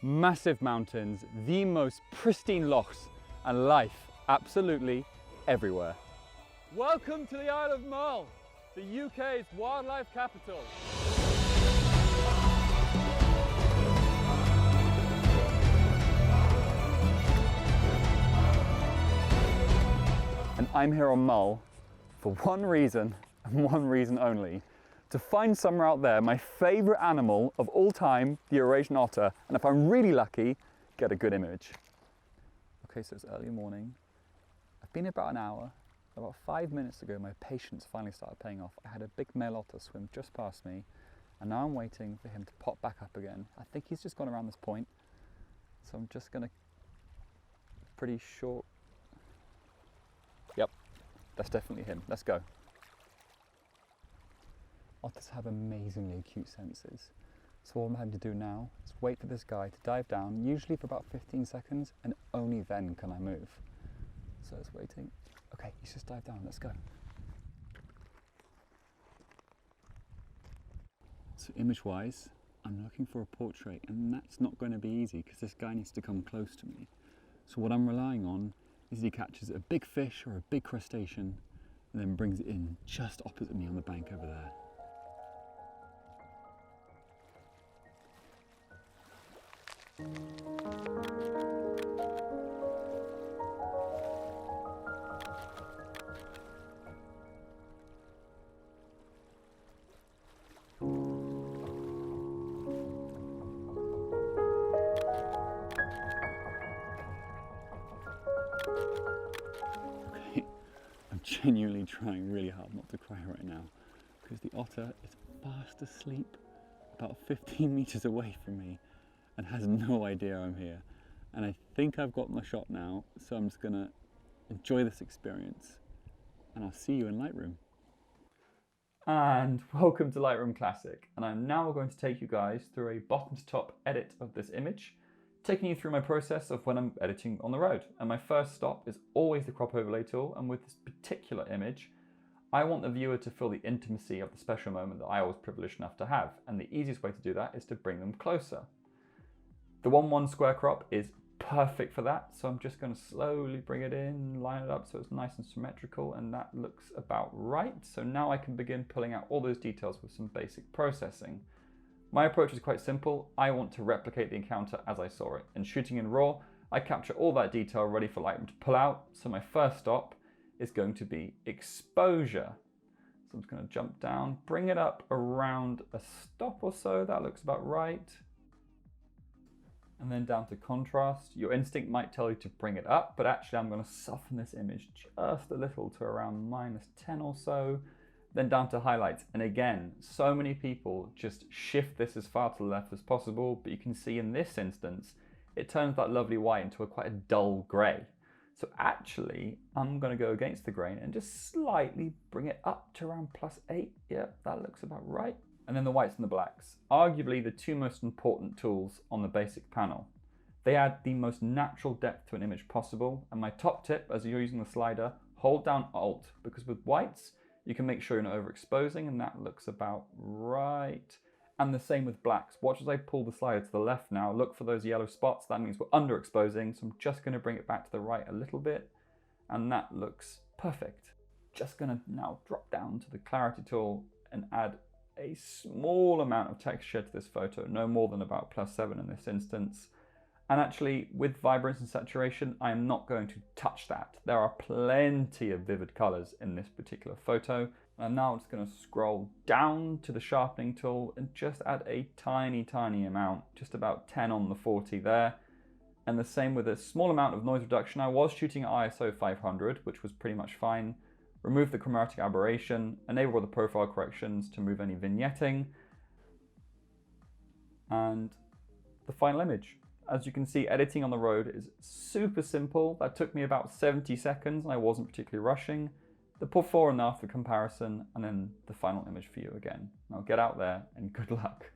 massive mountains, the most pristine lochs, and life absolutely everywhere. Welcome to the Isle of Mull, the UK's wildlife capital. And I'm here on Mull for one reason and one reason only: to find somewhere out there my favourite animal of all time, the Eurasian otter, and if I'm really lucky, get a good image. Okay, so it's early morning. I've been here about an hour. About 5 minutes ago, my patience finally started paying off. I had a big male otter swim just past me, and now I'm waiting for him to pop back up again. I think he's just gone around this point, so I'm just gonna, pretty short. Yep, that's definitely him. Let's go. Otters have amazingly acute senses. So what I'm having to do now is wait for this guy to dive down, usually for about 15 seconds, and only then can I move. So it's waiting. Okay, he's just dived down, let's go. So image-wise, I'm looking for a portrait, and that's not going to be easy because this guy needs to come close to me. So what I'm relying on is he catches a big fish or a big crustacean and then brings it in just opposite me on the bank over there. I'm genuinely trying really hard not to cry right now because the otter is fast asleep about 15 meters away from me and has no idea I'm here. And I think I've got my shot now, so I'm just gonna enjoy this experience, and I'll see you in Lightroom. And welcome to Lightroom Classic, and I'm now going to take you guys through a bottom to top edit of this image, taking you through my process of when I'm editing on the road. And my first stop is always the crop overlay tool, and with this particular image, I want the viewer to feel the intimacy of the special moment that I was privileged enough to have, and the easiest way to do that is to bring them closer. The 1:1 square crop is perfect for that, so I'm just going to slowly bring it in, line it up so it's nice and symmetrical, and that looks about right. So now I can begin pulling out all those details with some basic processing. My approach is quite simple. I want to replicate the encounter as I saw it. In shooting in RAW, I capture all that detail ready for Lightroom to pull out, so my first stop is going to be exposure. So I'm just going to jump down, bring it up around a stop or so, that looks about right. And then down to contrast. Your instinct might tell you to bring it up, but actually I'm going to soften this image just a little to around -10 or so. Then down to highlights. And again, so many people just shift this as far to the left as possible, but you can see in this instance, it turns that lovely white into quite a dull gray. So actually, I'm going to go against the grain and just slightly bring it up to around +8. Yep, that looks about right. And then the whites and the blacks, arguably the two most important tools on the basic panel. They add the most natural depth to an image possible, and my top tip as you're using the slider, hold down Alt, because with whites, you can make sure you're not overexposing, and that looks about right. And the same with blacks. Watch as I pull the slider to the left now, look for those yellow spots, that means we're underexposing, so I'm just gonna bring it back to the right a little bit, and that looks perfect. Just gonna now drop down to the clarity tool and add a small amount of texture to this photo, no more than about +7 in this instance. And actually, with vibrance and saturation, I am not going to touch that. There are plenty of vivid colors in this particular photo. And now I'm just going to scroll down to the sharpening tool and just add a tiny amount, just about 10 on the 40 there. And the same with a small amount of noise reduction. I was shooting at ISO 500, which was pretty much fine. Remove the chromatic aberration, enable the profile corrections to remove any vignetting, and the final image. As you can see, editing on the road is super simple. That took me about 70 seconds and I wasn't particularly rushing. The before and after comparison, and then the final image for you again. Now get out there and good luck.